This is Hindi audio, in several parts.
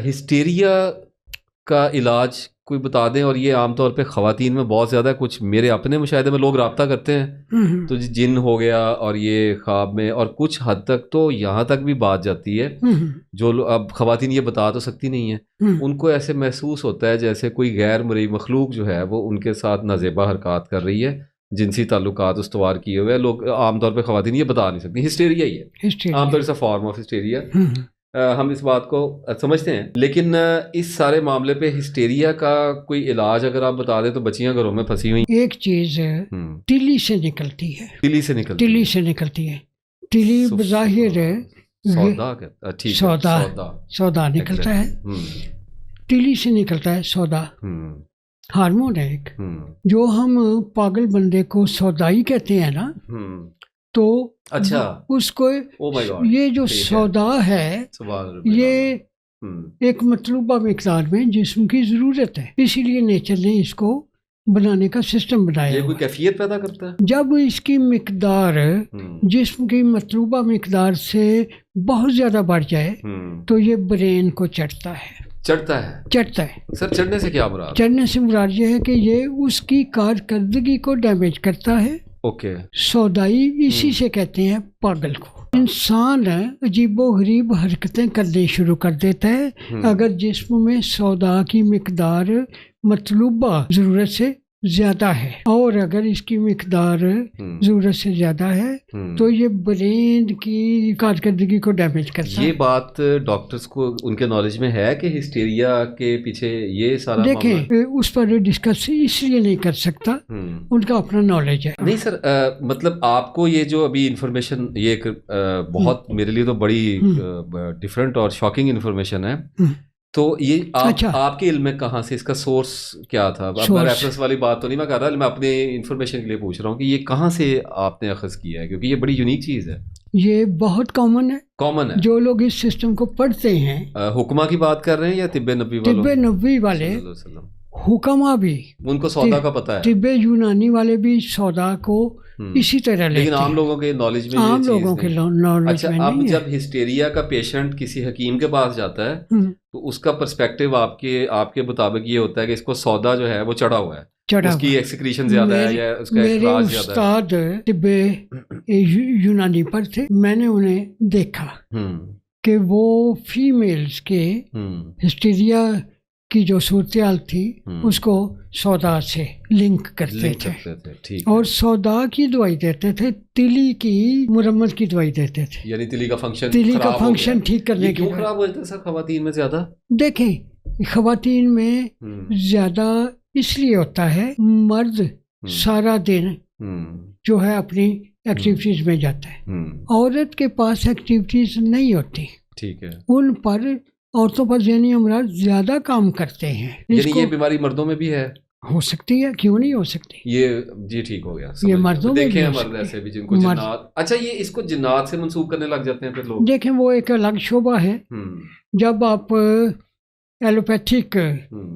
हिस्टीरिया का इलाज कोई बता दें। और ये आमतौर पे ख़वातीन में बहुत ज़्यादा, कुछ मेरे अपने मुशाहिदे में लोग रब्ता करते हैं तो जिन हो गया और ये ख्वाब में, और कुछ हद तक तो यहाँ तक भी बात जाती है जो अब ख़वातीन ये बता तो सकती नहीं है, उनको ऐसे महसूस होता है जैसे कोई गैर मरई मखलूक जो है वो उनके साथ नाजेबा हरकत कर रही है, जिनसी ताल्लुकात उस्तवार किए हुए हैं। लोग आमतौर पर ख़वातीन ये बता नहीं सकती। हिस्टीरिया ही है आमतौर से फॉर्म ऑफ हिस्टीरिया। हम इस बात को समझते हैं, लेकिन इस सारे मामले पे हिस्टीरिया का कोई इलाज अगर आप बता दें तो बच्चियां घरों में फंसी हुई। एक चीज तिली से निकलती है, तिली से निकलती है। तिली बज़ाहिर सौदा निकलता है, तिली से निकलता है सौदा। हार्मोन है एक, जो हम पागल बंदे को सौदाई कहते हैं ना, तो अच्छा उसको ये जो सौदा है ये एक मतलूबा मिकदार में जिस्म की जरूरत है, इसीलिए नेचर ने इसको बनाने का सिस्टम बनाया। ये कोई कैफियत पैदा करता है। जब इसकी मिकदार जिस्म की मतलूबा मिकदार से बहुत ज्यादा बढ़ जाए तो ये ब्रेन को चढ़ता है। सर चढ़ने से क्या मुराद? चढ़ने से मुराद ये है कि ये उसकी कारकर्दगी को डैमेज करता है। ओके सौदाई इसी से कहते हैं पागल को। इंसान अजीबो गरीब हरकतें करने शुरू कर देता है अगर जिस्म में सौदा की मिकदार मतलूबा जरूरत से ज्यादा है, और अगर इसकी मिकदार जरूरत से ज्यादा है तो ये ब्रेन की कारकर्दगी को डैमेज करता है। ये बात डॉक्टर्स को उनके नॉलेज में है कि हिस्टीरिया के पीछे ये सारा देखें, उस पर डिस्कस इसलिए नहीं कर सकता, उनका अपना नॉलेज है। नहीं सर, मतलब आपको ये जो अभी इंफॉर्मेशन, ये एक बहुत मेरे लिए तो बड़ी डिफरेंट और शॉकिंग इंफॉर्मेशन है, तो ये आपके इल्म में कहाँ से, इसका सोर्स क्या था? अब मैं रेफरेंस वाली बात तो नहीं मैं कर रहा, मैं अपने इंफॉर्मेशन के लिए पूछ रहा हूँ कि ये कहाँ से आपने अखज़ किया है, क्योंकि ये बड़ी यूनिक चीज़ है। ये बहुत कॉमन है जो लोग इस सिस्टम को पढ़ते हैं। हुक्मा की बात कर रहे हैं या तिब्बे नबी वाले? हुक्मा भी, उनको सौदा का पता है। तिब्बे यूनानी वाले भी सौदा को इसी तरह लेते हैं, लेकिन आम लोगों के नॉलेज में, आम लोगों के नॉलेज में अब जब हिस्टीरिया का पेशेंट किसी हकीम के पास जाता है तो उसका पर्सपेक्टिव आपके मुताबिक ये होता है कि इसको सौदा जो है वो चढ़ा हुआ है, उसकी एक्सक्रीशन ज्यादा है या उसका इखराज ज्यादा है। उस्ताद तिब्बे यूनानी पर थे, मैंने उन्हें देखा कि वो फीमेल्स के हिस्टीरिया की जो सूरत थी उसको सौदा से लिंक करते थे और सौदा की दवाई देते थे, तिली की मुरम्मत की दवाई देते थे, यानी तिली का फंक्शन ठीक करने के लिए। क्यों खराब हो जाता है सर ख़वातीन में ज्यादा? देखें, ख़वातीन में ज्यादा इसलिए होता है, मर्द सारा दिन जो है अपनी एक्टिविटीज में जाता है, औरत के पास एक्टिविटीज नहीं होती। ठीक है, उन पर औरतों पर ज़हनी अमराज ज्यादा काम करते हैं। यानी ये बीमारी मर्दों में भी है? हो सकती है, क्यों नहीं हो सकती। ये जी ठीक हो गया, ये मर्दों में देखे हैं मर्द ऐसे भी जिनको जिन्नात, अच्छा ये इसको जिन्नात से मंसूब करने लग जाते हैं फिर लोग। देखें, वो एक अलग शोबा है। जब आप एलोपैथिक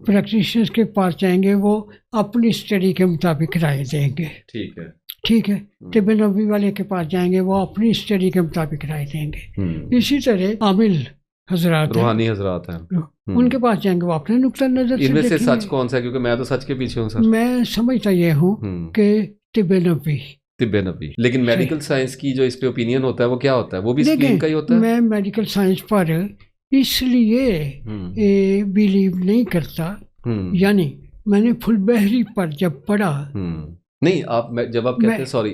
प्रैक्टिशनर्स के पास जाएंगे वो अपनी स्टडी के मुताबिक राय देंगे। ठीक है। तिब्बे नबवी वाले के पास जाएंगे वो अपनी स्टडी के मुताबिक राय देंगे। इसी तरह आमिल हजरात, रूहानी हजरात हैं, उनके पास जाएंगे वो अपने नुक्ता नजर से। इनमें से सच कौन सा है? क्योंकि मैं तो सच के पीछे हूँ सर। मैं समझता ये हूँ कि तिब्बे नबवी, लेकिन मेडिकल साइंस की जो इस पे ओपिनियन होता है वो क्या होता है? वो भी स्क्रीन का ही होता है। मैं मेडिकल साइंस पर इसलिए बिलीव नहीं करता, यानी मैंने फुलबहरी पर जब पढ़ा, नहीं आप जब आप कहते हैं सॉरी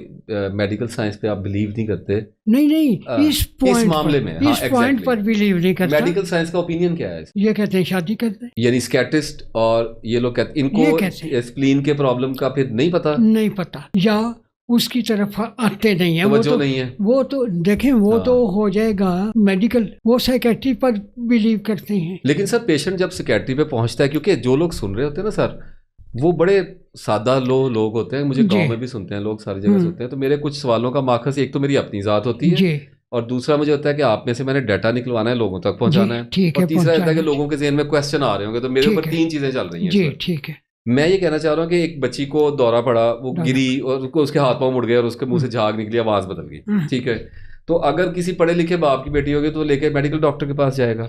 मेडिकल साइंस पे आप बिलीव नहीं करते? नहीं, इस मामले में इस पॉइंट पर बिलीव नहीं करता। मेडिकल साइंस का ओपिनियन क्या है? ये कहते हैं शादी करते हैं, यानी स्कैटिस्ट, और ये लोग कहते इनको स्प्लीन के प्रॉब्लम का फिर नहीं पता या उसकी तरफ आते नहीं है, वो तो नहीं है। वो तो देखें, वो तो हो जाएगा मेडिकल, वो साइकेट्री पर बिलीव करते हैं। लेकिन सर पेशेंट जब साइकेट्री पे पहुंचता है, क्योंकि जो लोग सुन रहे होते हैं ना सर, वो बड़े सादा लोग होते हैं, मुझे गांव में भी सुनते हैं लोग, सारी जगह सुनते हैं, तो मेरे कुछ सवालों का माखस एक तो मेरी अपनी ज़ात होती है, और दूसरा मुझे होता है कि आप में से मैंने डाटा निकलवाना है, लोगों तक पहुंचाना है, और तीसरा होता है कि लोगों के ज़हन में क्वेश्चन आ रहे होंगे, तो मेरे ऊपर 3 चीज़ें चल रही हैं। ठीक है, मैं ये कहना चाह रहा हूँ कि एक बच्ची को दौरा पड़ा, वो गिरी और उसके हाथ पाँव मुड़ गए और उसके मुंह से झाग निकली, आवाज़ बदल गई। ठीक है, तो अगर किसी पढ़े लिखे बाप की बेटी होगी तो लेके मेडिकल डॉक्टर के पास जाएगा,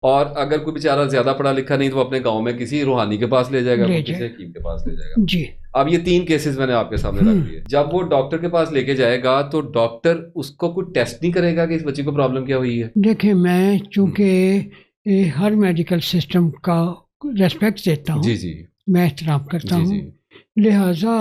और अगर कोई बेचारा ज्यादा पढ़ा लिखा नहीं तो वो अपने गांव में किसी रूहानी के पास ले जाएगा, किसी हकीम के पास ले जाएगा। जी। अब ये 3 केसेस मैंने आपके सामने रख दिए। जब वो डॉक्टर के पास लेके जाएगा तो डॉक्टर उसको कोई टेस्ट नहीं करेगा कि इस बच्चे को प्रॉब्लम क्या हुई है? देखिए, मैं चूंकि हर मेडिकल सिस्टम का रेस्पेक्ट देता हूँ, जी जी, मैं एहतराम करता जी हूँ, जी, लिहाजा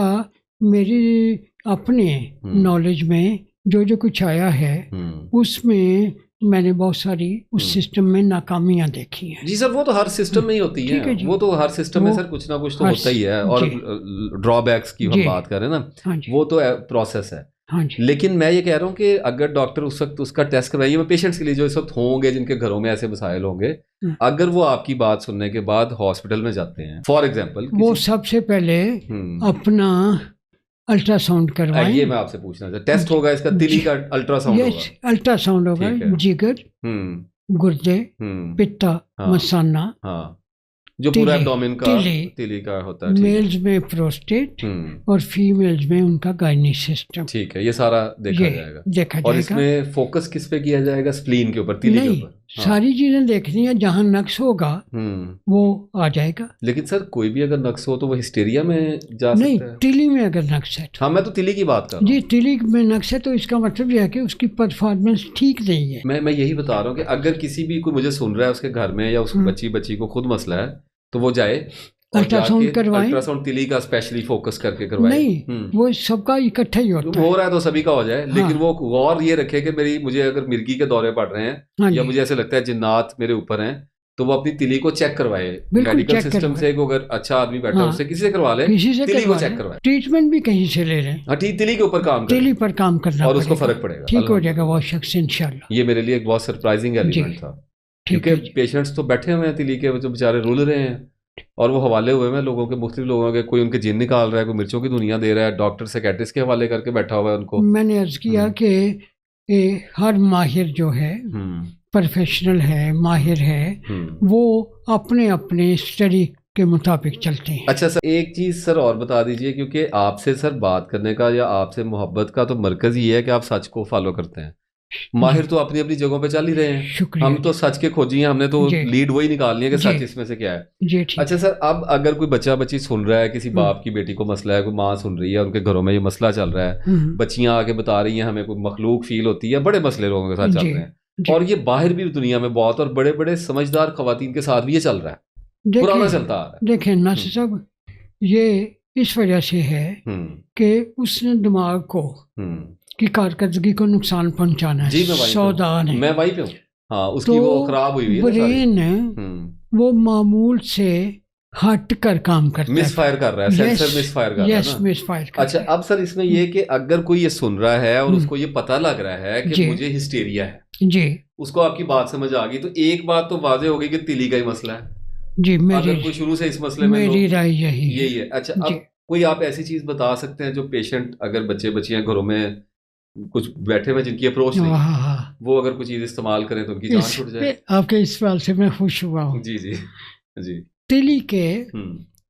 मेरी अपने नॉलेज में जो कुछ आया है उसमें मैंने बहुत सारी उस सिस्टम में नाकामियां देखी हैं। जी सर, वो तो हर सिस्टम में ही होती है, वो तो हर सिस्टम में सर कुछ ना कुछ तो होता ही है। और ड्रॉबैक्स की हम बात करें ना, वो तो प्रोसेस है। हाँ जी। लेकिन मैं ये कह रहा हूँ कि अगर डॉक्टर उस वक्त उसका टेस्ट करवाइए, मैं पेशेंट्स के लिए जो इस वक्त होंगे जिनके घरों में ऐसे मसाइल होंगे, अगर वो आपकी बात सुनने के बाद हॉस्पिटल में जाते हैं फॉर एग्जाम्पल, वो सबसे पहले अपना अल्ट्रासाउंड करवाएं। ये मैं आपसे पूछना चाहता, टेस्ट होगा इसका, तिली का अल्ट्रासाउंड होगा? अल्ट्रासाउंड होगा, जिगर, गुर्दे, पित्ता, मसाना, जो पूरा एब्डोमेन का तिली का होता है। मेल्स में प्रोस्टेट और फीमेल्स में उनका गायनी सिस्टम। ठीक है, ये सारा देखा जाएगा। और इसमें फोकस किस पे किया जाएगा? स्प्लीन के ऊपर, तिली के ऊपर? सारी चीजें देखनी है, जहाँ नक्स होगा वो आ जाएगा। लेकिन सर कोई भी अगर नक्स हो तो वो हिस्टेरिया में जा सकता है? नहीं, तिली में अगर नक्स है। हाँ, मैं तो तिली की बात कर रहा हूँ। जी, तिली में नक्स है तो इसका मतलब यह है कि उसकी परफॉर्मेंस ठीक नहीं है। मैं यही बता रहा हूँ कि अगर किसी भी कोई मुझे सुन रहा है, उसके घर में या उस बच्ची को खुद मसला है, तो वो जाए अल्ट्रासाउंड करवाएं। अल्ट्रासाउंड तिली का स्पेशली फोकस करके करवाएं। नहीं, वो सबका इकट्ठा ही होता है। हो रहा है तो सभी का हो जाए, लेकिन वो गौर ये रखे कि मुझे अगर मिर्गी के दौरे पड़ रहे हैं या मुझे ऐसे लगता है जिन्नात मेरे ऊपर हैं, तो वो अपनी तिली को चेक करवाए। मेडिकल सिस्टम से अगर अच्छा आदमी बैठा है उससे किसी से करवा ले, तिली को चेक करवाए। ट्रीटमेंट भी कहीं से ले रहे हैं। हाँ ठीक, तिली के ऊपर काम तिली पर काम करना और उसको फर्क पड़ेगा, ठीक हो जाएगा वो शख्स इंशाल्लाह। ये मेरे लिए एक बहुत सरप्राइजिंग एलिमेंट था, क्योंकि पेशेंट्स तो बैठे हुए हैं तिली के, जो बेचारे रुल रहे हैं और वो हवाले हुए हैं लोगों के, मुख्तलिफ लोगों के। कोई उनके जिन निकाल रहा है, कोई मिर्चों की दुनिया दे रहा है, डॉक्टर साइकियाट्रिस्ट के हवाले करके बैठा हुआ है उनको। मैंने अर्ज किया कि हर माहिर जो है, प्रोफेशनल है, माहिर है, वो अपने अपने स्टडी के मुताबिक चलते हैं। अच्छा सर, एक चीज सर और बता दीजिए, क्योंकि आपसे सर बात करने का या आपसे मोहब्बत का तो मरकज ये है कि आप सच को फॉलो करते हैं। माहिर तो अपनी अपनी जगहों पे चल ही रहे हैं, हम तो सच के खोजी हैं, हमने तो लीड वही निकालनी है कि सच इसमें से क्या है। अच्छा सर, अब अगर कोई बच्ची सुन रहा है, किसी बाप की बेटी को मसला है, कोई माँ सुन रही है, उनके घरों में ये मसला चल रहा है, बच्चियां आके बता रही हैं हमें कोई मखलूक फील होती है, बड़े मसले लोगों के साथ चल रहे हैं, और ये बाहर भी दुनिया में बहुत, और बड़े बड़े समझदार खवातीन के साथ भी ये चल रहा है, पुराना चलता आ रहा है। देखें नासिर साहब, ये इस वजह से है कि उसने दिमाग को की कारकर्दगी को नुकसान पहुंचाना है। सौदा नहीं, मैं वहीं पे हूँ। हाँ, उसकी तो वो खराब हुई है, ब्रेन वो मामूल से हट कर काम करता है, मिसफायर कर रहा है, सेंसर मिसफायर कर रहा है ना। मिसफायर। अच्छा, अब सर इसमें ये कि अगर कोई ये सुन रहा है और उसको ये पता लग रहा है कि मुझे हिस्टेरिया है, जी, उसको आपकी बात समझ आ गई, तो एक बात तो वाजे हो गई कि तिली का ही मसला है। जी, अगर कोई शुरू से इस मसले में, मेरी राय यही है। अच्छा, अब कोई आप ऐसी चीज बता सकते हैं जो पेशेंट, अगर बच्चियां घरों में कुछ बैठे हुए जिनकी अप्रोच नहीं, वो अगर कुछ चीज इस्तेमाल करें तो उनकी जान छूट जाए? आपके इस सवाल से मैं खुश हुआ हूँ। जी जी जी। तिली के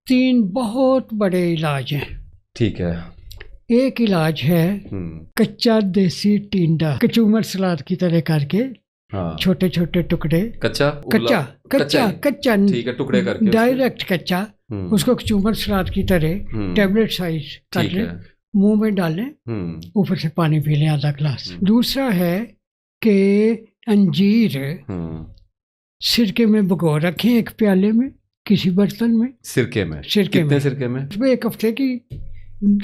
3 बहुत बड़े इलाज हैं। ठीक है। एक इलाज है कच्चा देसी टिंडा, कचूमर सलाद की तरह करके, छोटे छोटे टुकड़े, कच्चा ठीक है, टुकड़े करके डायरेक्ट कच्चा, उसको कचूमर सलाद की तरह टैबलेट साइज कर लें, मुंह में डालें, ऊपर से पानी पी लें आधा ग्लास। दूसरा है कि अंजीर सिरके में भिगो रखें, एक प्याले में, किसी बर्तन में, सिरके में कितने सिरके में? उसमें 1 हफ्ते की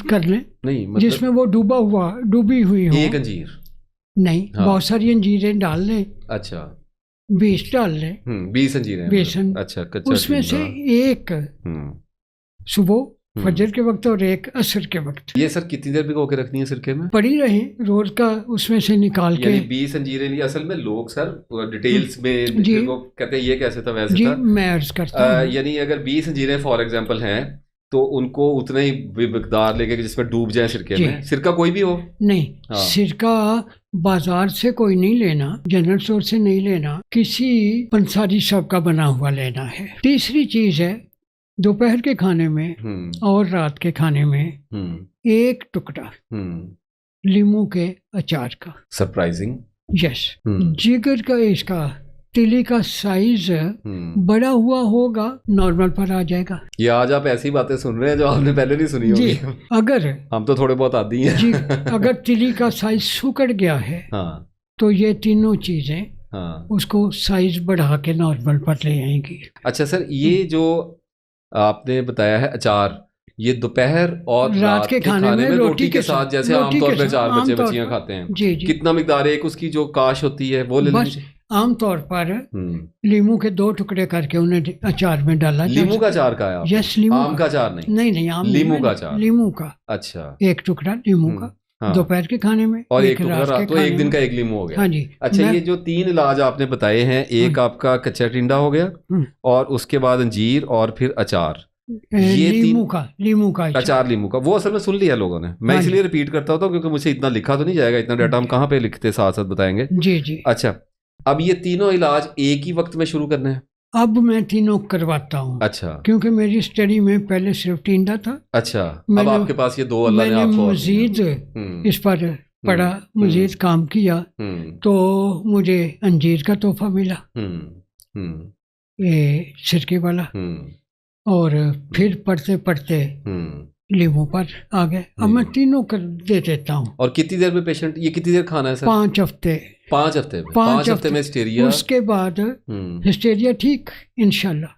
कर लें, नहीं मतलब जिसमें वो डूबी हुई हो। एक अंजीर नहीं, बहुत सारी अंजीरें डाल लें। अच्छा, 20 डाल लें, 20 अंजीरें बेसन। अच्छा, कच्चा उसमें से एक सुबह फजर के वक्त और एक असर के वक्त। ये सर कितनी देर भिगो के रखनी है सिरके में? पड़ी रहे रोज का, उसमें से निकाल के। 20 अंजीरें लिए। असल में लोग सर डिटेल्स में कहते हैं ये कैसे था वैसे जी, था, मैं अर्ज करता हूं। यानी अगर 20 अंजीरें फॉर एग्जांपल हैं तो उनको उतना ही मिकदार लेके जिसमें डूब जाए सिरके में। सिरका कोई भी हो? नहीं, सिरका बाजार से कोई नहीं लेना, जनरल स्टोर से नहीं लेना, किसी पंसारी शॉप का बना हुआ लेना है। तीसरी चीज है, दोपहर के खाने में और रात के खाने में 1 टुकड़ा लीमू के अचार का। सरप्राइजिंग। यस, जिगर का इसका तिली का साइज बड़ा हुआ होगा, नॉर्मल पर आ जाएगा। ये आज आप ऐसी बातें सुन रहे हैं जो आपने पहले नहीं सुनी जी, होगी। अगर हम तो थोड़े बहुत आदी हैं जी, अगर तिली का साइज सुकड़ गया है हाँ तो ये तीनों चीजें हाँ। उसको साइज बढ़ा के नॉर्मल पर ले आएंगी। अच्छा सर, ये जो आपने बताया है अचार, ये दोपहर और रात के खाने में रोटी के साथ, जैसे आमतौर पे चार बच्चे बच्चियां खाते हैं, जी जी, कितना मिकदार है एक उसकी जो काश होती है वो ले बस आमतौर पर लीमू के 2 टुकड़े करके उन्हें अचार में डाला। लीमू का अचार का है? यस, लीमू आम का अचार नहीं? नहीं, आम लीमू का अचार। लीमू का अच्छा, 1 टुकड़ा लीमू का हाँ। दोपहर के खाने में और 1 टुकड़ा रात, तो 1 दिन का 1 लीमू हो गया। हाँ जी। अच्छा, ये जो 3 इलाज आपने बताए हैं, एक आपका कच्चा टिंडा हो गया और उसके बाद अंजीर और फिर अचार, ये लीमू का अचार लीमू का, वो असल में सुन लिया लोगों ने। मैं इसलिए रिपीट करता होता हूँ क्योंकि मुझे इतना लिखा तो नहीं जाएगा, इतना डाटा हम कहाँ पे लिखते, साथ साथ बताएंगे। जी जी। अच्छा, अब ये तीनों इलाज एक ही वक्त में शुरू करने हैं? अब मैं तीनों करवाता हूँ। अच्छा, क्योंकि मेरी स्टडी में पहले सिर्फ टिंडा था। अच्छा, अब आपके पास ये 2 अल्लाह ने आपको मजीद इस पर पढ़ा, मजीद काम किया तो मुझे अंजीर का तोहफा मिला, ये सिरके वाला, और फिर पढ़ते पढ़ते लीमू पर आ गए। अब मैं तीनों कर दे देता हूँ। और कितनी देर में पेशेंट, ये कितनी देर खाना है सर? 5 हफ्ते। 5 हफ्ते में? 5 हफ्ते में हिस्टेरिया? उसके बाद हिस्टेरिया ठीक इंशाल्लाह।